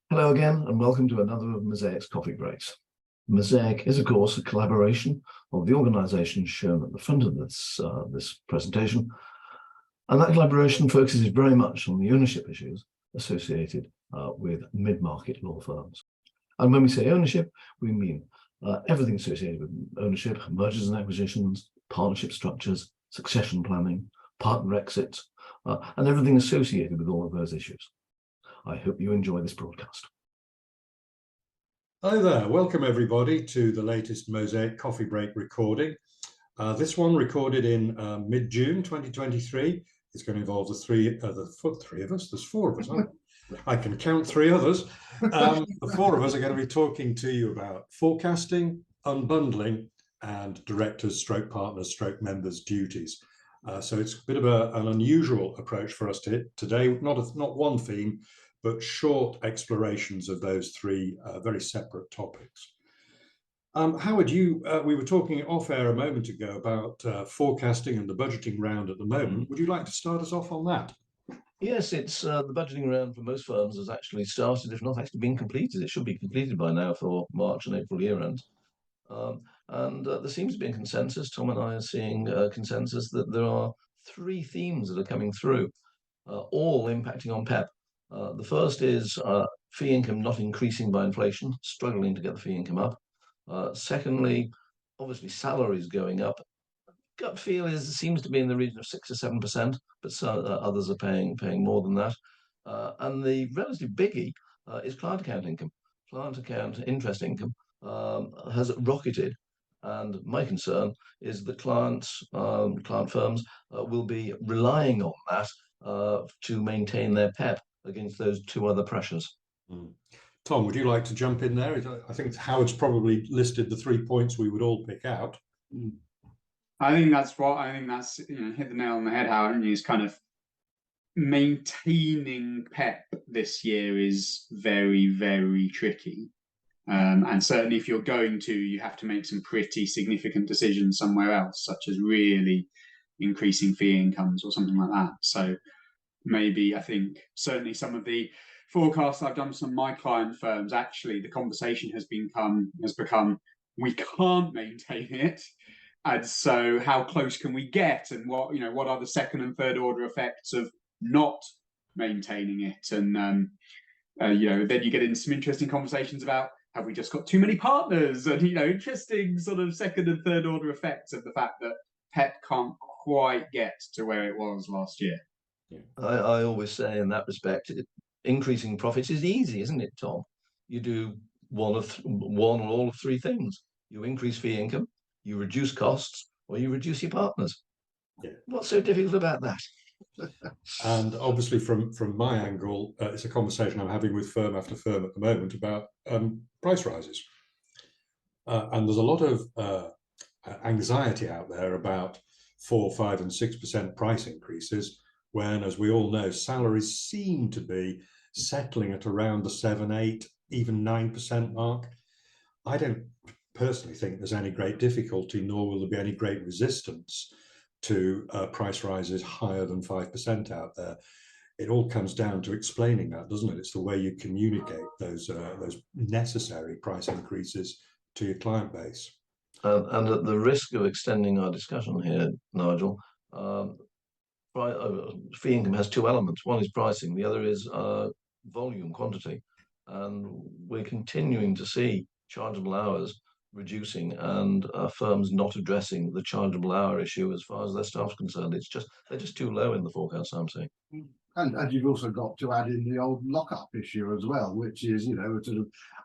Hello again, and welcome to another of Mosaic's Coffee Breaks. Mosaic is, of course, a collaboration of the organisations shown at the front of this presentation, and that collaboration focuses very much on the ownership issues associated with mid-market law firms. And when we say ownership, we mean everything associated with ownership, mergers and acquisitions, partnership structures, succession planning, partner exits, and everything associated with all of those issues. I hope you enjoy this broadcast. Hi there, welcome everybody to the latest Mosaic Coffee Break recording. This one recorded in mid-June 2023. It's going to involve the three of us. There's four of us. I can count three others. The four of us are going to be talking to you about forecasting, unbundling, and directors, stroke partners, stroke members' duties. So it's a bit of an unusual approach for us today. Not one theme, but short explorations of those three very separate topics. Howard, we were talking off air a moment ago about forecasting and the budgeting round at the moment. Would you like to start us off on that? Yes, it's the budgeting round for most firms has actually started, if not actually been completed. It should be completed by now for March and April year ends. And there seems to be a consensus. Tom and I are seeing consensus that there are three themes that are coming through, all impacting on PEP. The first is fee income not increasing by inflation, struggling to get the fee income up. Secondly, obviously salaries going up. Gut feel seems to be in the region of 6 or 7%, but others are paying more than that. And the relative biggie is client account income. Client account interest income has rocketed, and my concern is that client firms will be relying on that to maintain their PEP against those two other pressures. Tom, would you like to jump in there? I think Howard's probably listed the 3 points we would all pick out. I think that's hit the nail on the head, Howard. Is kind of maintaining PEP this year is very, very tricky. And certainly if you're going to, you have to make some pretty significant decisions somewhere else, such as really increasing fee incomes or something like that. So maybe I think certainly some of the forecasts I've done with some of my client firms, actually the conversation has become we can't maintain it. And so how close can we get, and what are the second and third order effects of not maintaining it? And then you get into some interesting conversations about, have we just got too many partners, and interesting sort of second and third order effects of the fact that PEP can't quite get to where it was last year. Yeah. I always say in that respect, increasing profits is easy, isn't it, Tom? You do one or all of three things. You increase fee income, you reduce costs, or you reduce your partners. Yeah. What's so difficult about that? And obviously from my angle, it's a conversation I'm having with firm after firm at the moment about price rises. And there's a lot of anxiety out there about 4%, 5%, and 6% price increases, when, as we all know, salaries seem to be settling at around the 7%, 8%, even 9% mark. I don't personally think there's any great difficulty, nor will there be any great resistance to price rises higher than 5% out there. It all comes down to explaining that, doesn't it? It's the way you communicate those necessary price increases to your client base. And at the risk of extending our discussion here, Nigel, fee income has two elements. One is pricing, the other is volume, quantity. And we're continuing to see chargeable hours reducing, and firms not addressing the chargeable hour issue as far as their staff's concerned. They're just too low in the forecast, I'm seeing. And you've also got to add in the old lockup issue as well, which is, sort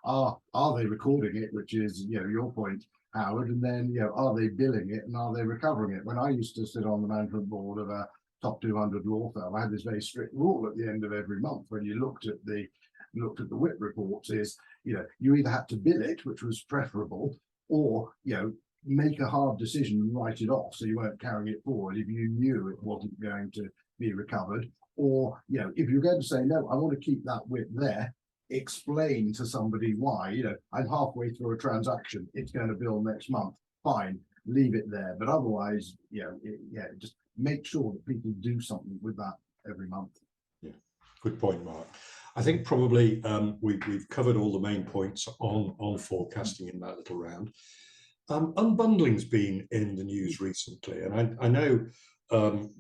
of, are they recording it, which is, your point, Howard, and then, are they billing it and are they recovering it? When I used to sit on the management board of a top 200 law firm, I had this very strict rule at the end of every month when you looked at the WIP reports is, you either had to bill it, which was preferable, or, make a hard decision and write it off so you weren't carrying it forward if you knew it wasn't going to be recovered. Or, if you're going to say, no, I want to keep that WIP there, explain to somebody why. I'm halfway through a transaction, it's going to bill next month, fine, leave it there. But otherwise, just make sure that people do something with that every month. Yeah, good point, Mark. I think probably we've covered all the main points on forecasting in that little round. Unbundling's been in the news recently, and I know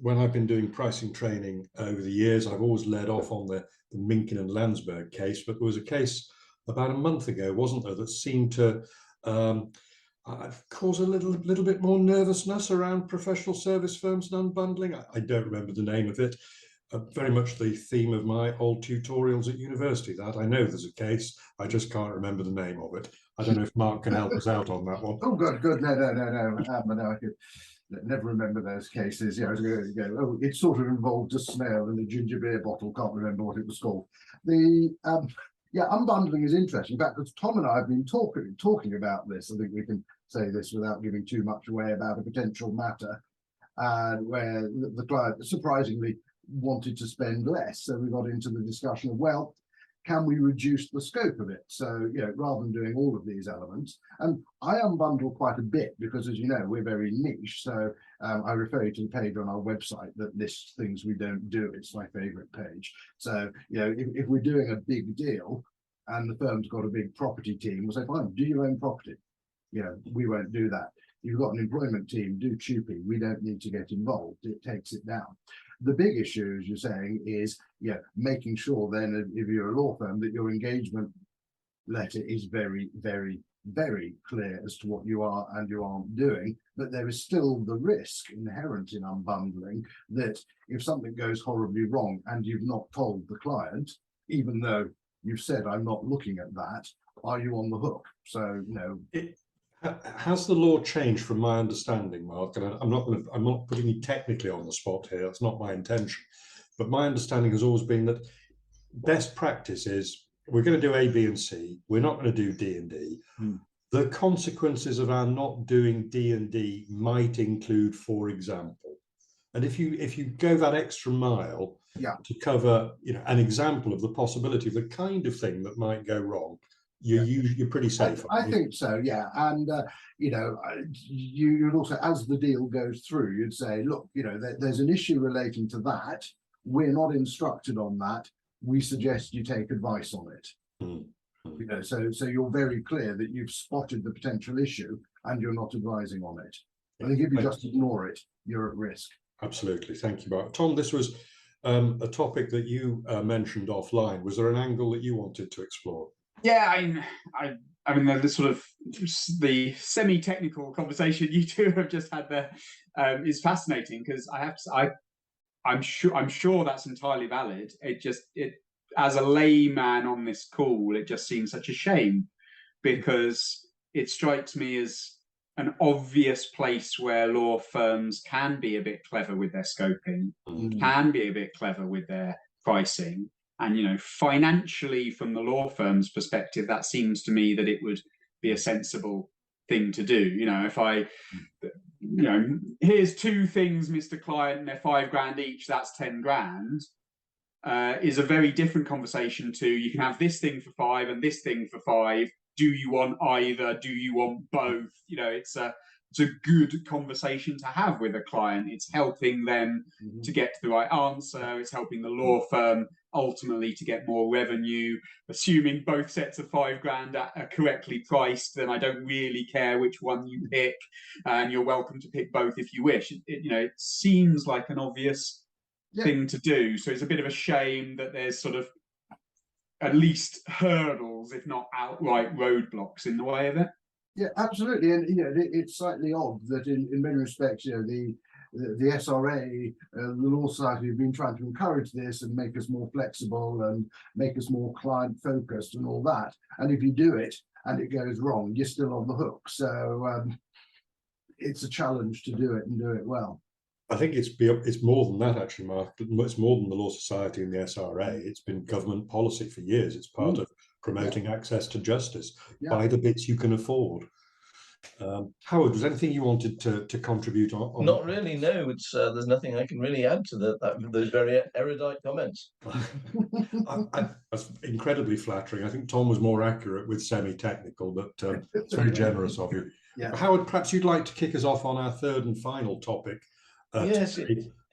when I've been doing pricing training over the years, I've always led off on the Minkin and Landsberg case, but there was a case about a month ago, wasn't there, that seemed to cause a little bit more nervousness around professional service firms and unbundling. I don't remember the name of it. Very much the theme of my old tutorials at university, that I know there's a case, I just can't remember the name of it. I don't know if Mark can help us out on that one. Oh, good. No. No, I could never remember those cases. Yeah, I was going to go, oh, it sort of involved a snail in a ginger beer bottle. Can't remember what it was called. Yeah, unbundling is interesting. In fact, because Tom and I have been talking about this, I think we can say this without giving too much away about a potential matter, where the client surprisingly wanted to spend less. So we got into the discussion of, well, can we reduce the scope of it? So, rather than doing all of these elements, and I unbundle quite a bit because, as you know, we're very niche. So I refer you to the page on our website that lists things we don't do. It's my favorite page. So, if we're doing a big deal and the firm's got a big property team, we'll say, fine, do your own property. We won't do that. You've got an employment team, do TUPE. We don't need to get involved. It takes it down. The big issue, as you're saying, is making sure then, if you're a law firm, that your engagement letter is very, very, very clear as to what you are and you aren't doing. But there is still the risk inherent in unbundling that if something goes horribly wrong and you've not told the client, even though you've said, I'm not looking at that, are you on the hook? So, Has the law changed from my understanding, Mark? And I'm not putting you technically on the spot here. That's not my intention. But my understanding has always been that best practice is we're going to do A, B, and C. We're not going to do D and D. The consequences of our not doing D and D might include, for example, and if you go that extra mile to cover, an example of the possibility of the kind of thing that might go wrong, you're pretty safe. I think so, yeah. And you'd also, as the deal goes through, you'd say, look, there's an issue relating to that. We're not instructed on that. We suggest you take advice on it. So you're very clear that you've spotted the potential issue and you're not advising on it. I think if you just ignore it, you're at risk. Absolutely. Thank you, Mark. Tom, this was a topic that you mentioned offline. Was there an angle that you wanted to explore? Yeah, I mean, the sort of the semi-technical conversation you two have just had there is fascinating, because I'm sure that's entirely valid. It as a layman on this call, it just seems such a shame, because it strikes me as an obvious place where law firms can be a bit clever with their scoping, can be a bit clever with their pricing. And, financially, from the law firm's perspective, that seems to me that it would be a sensible thing to do. If here's two things, Mr. Client, and they're £5,000 each, that's 10 grand, is a very different conversation to, you can have this thing for 5 and this thing for 5. Do you want either? Do you want both? It's a good conversation to have with a client. It's helping them to get to the right answer. It's helping the law firm ultimately to get more revenue. Assuming both sets of £5,000 are correctly priced, then I don't really care which one you pick, and you're welcome to pick both if you wish. It seems like an obvious thing to do. So it's a bit of a shame that there's sort of at least hurdles, if not outright roadblocks, in the way of it. Yeah, absolutely. And it's slightly odd that in many respects, the SRA, the Law Society, have been trying to encourage this and make us more flexible and make us more client focused and all that. And if you do it and it goes wrong, you're still on the hook. So it's a challenge to do it and do it well. I think it's more than that, actually, Mark. It's more than the Law Society and the SRA. It's been government policy for years. It's part of promoting access to justice. Buy the bits you can afford. Howard, was there anything you wanted to contribute on? Not really, no. It's there's nothing I can really add to those very erudite comments. That's incredibly flattering. I think Tom was more accurate with semi-technical, but it's very generous of you. Howard, perhaps you'd like to kick us off on our third and final topic. Yes,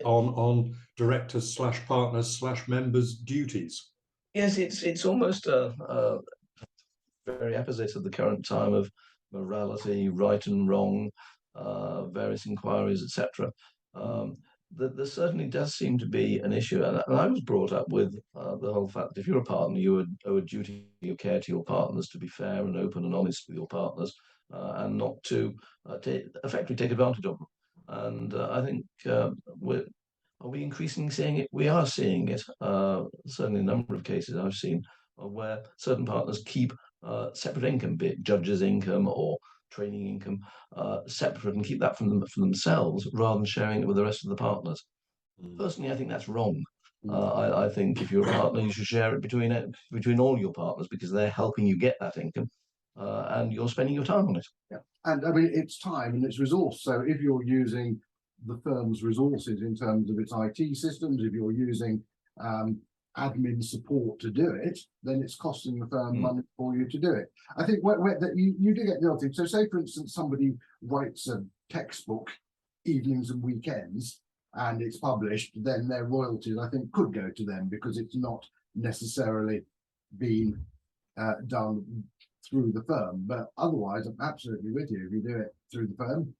on directors/partners/members' duties. Yes, it's almost very opposite of the current time of morality, right and wrong, various inquiries, etc. There certainly does seem to be an issue, and I was brought up with the whole fact that if you're a partner, you owe a duty of care to your partners to be fair and open and honest with your partners, and not to effectively take advantage of them. And I think are we increasingly seeing it? We are seeing it. Certainly, a number of cases I've seen where certain partners keep separate income, be it judges' income or training income, separate, and keep that for themselves rather than sharing it with the rest of the partners. Personally, I think that's wrong. I think if you're a partner, you should share it between all your partners because they're helping you get that income, and you're spending your time on it. Yeah, and I mean it's time and it's resource. So if you're using the firm's resources in terms of its IT systems, if you're using admin support to do it, then it's costing the firm money for you to do it. I think that you do get the odd thing. So say, for instance, somebody writes a textbook evenings and weekends and it's published, then their royalties, I think, could go to them because it's not necessarily been done through the firm. But otherwise, I'm absolutely with you. If you do it through the firm,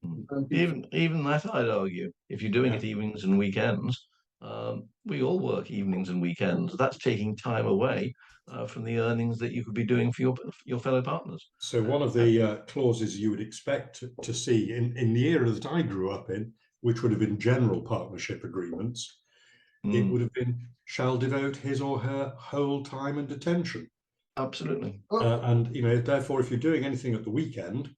even that, I'd argue, if you're doing it evenings and weekends, we all work evenings and weekends. That's taking time away from the earnings that you could be doing for your fellow partners. So one of the clauses you would expect to see in the era that I grew up in, which would have been general partnership agreements, it would have been shall devote his or her whole time and attention. Absolutely. And therefore, if you're doing anything at the weekend,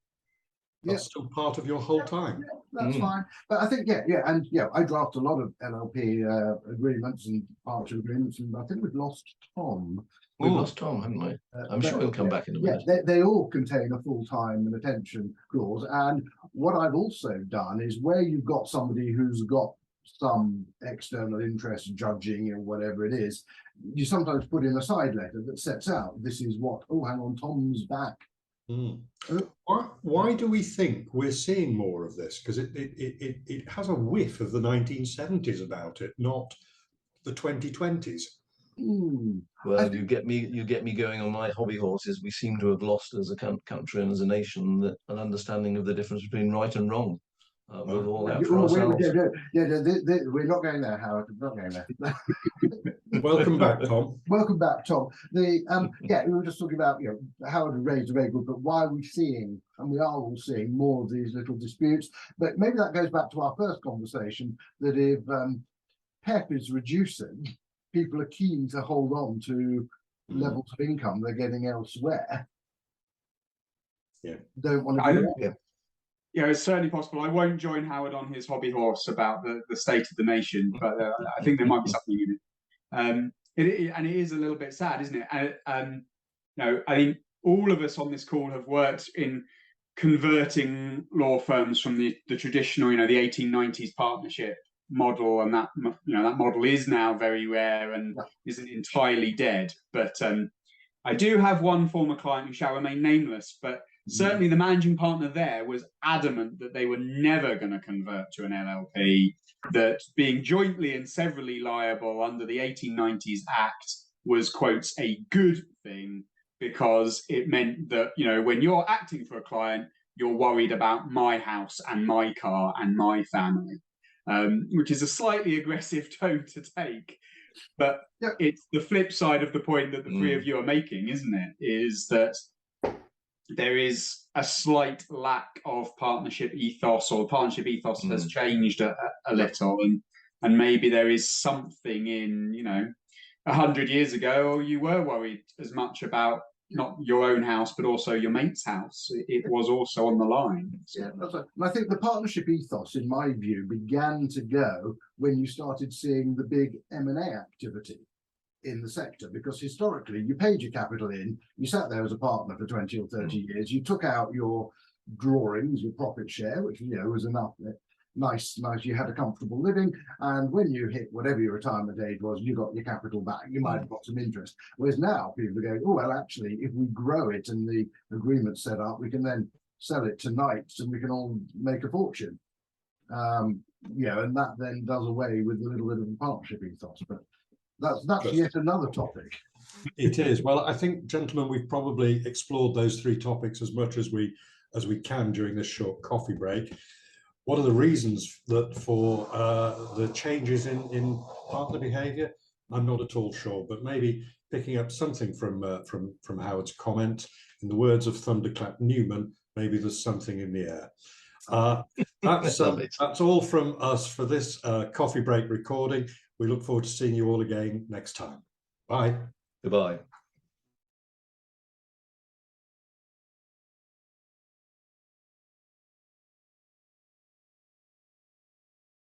that's still part of your whole time. That's fine. But I think, and I draft a lot of LLP agreements and partnership agreements, and I think we've lost Tom. We've lost Tom, haven't we? I'm sure he'll come back in a minute. They all contain a full-time and attention clause. And what I've also done is where you've got somebody who's got some external interest, judging or whatever it is, you sometimes put in a side letter that sets out this is what, oh, hang on, Tom's back. Why do we think we're seeing more of this? Because it has a whiff of the 1970s about it, not the 2020s. Well, you get me going on my hobby horses. We seem to have lost as a country and as a nation an understanding of the difference between right and wrong. We're all out for ourselves. We're not going there, Howard. We're not going there. Welcome back, Tom. Welcome back, Tom. We were just talking about, Howard raised a very good, but why are we seeing, and we are all seeing more of these little disputes? But maybe that goes back to our first conversation, that if PEP is reducing, people are keen to hold on to levels of income they're getting elsewhere. Don't want to do it. Yeah, it's certainly possible. I won't join Howard on his hobby horse about the state of the nation, but I think there might be something in it. And it is a little bit sad, isn't it? I think all of us on this call have worked in converting law firms from the traditional, the 1890s partnership model, and that model is now very rare and isn't entirely dead. But I do have one former client who shall remain nameless, but certainly the managing partner there was adamant that they were never going to convert to an LLP, that being jointly and severally liable under the 1890s Act was, quotes, a good thing, because it meant that, when you're acting for a client, you're worried about my house and my car and my family, which is a slightly aggressive tone to take. But it's the flip side of the point that the three of you are making, isn't it? Is that there is a slight lack of partnership ethos, or the partnership ethos has changed a little, and maybe there is something in 100 years ago you were worried as much about not your own house but also your mate's house. It was also on the line. That's right. And I think the partnership ethos, in my view, began to go when you started seeing the big M&A activity in the sector, because historically you paid your capital in, you sat there as a partner for 20 or 30 years, you took out your drawings, your profit share, which was enough, nice, you had a comfortable living, and when you hit whatever your retirement age was, you got your capital back, you might have got some interest. Whereas now people are going, oh well, actually if we grow it and the agreement's set up, we can then sell it to knights and we can all make a fortune. And that then does away with a little bit of the partnership ethos. But that's yet another topic. It is. Well, I think, gentlemen, we've probably explored those three topics as much as we can during this short coffee break. What are the reasons that for the changes in partner behaviour? I'm not at all sure, but maybe picking up something from Howard's comment, in the words of Thunderclap Newman, maybe there's something in the air. That's all from us for this coffee break recording. We look forward to seeing you all again next time. Bye. Goodbye.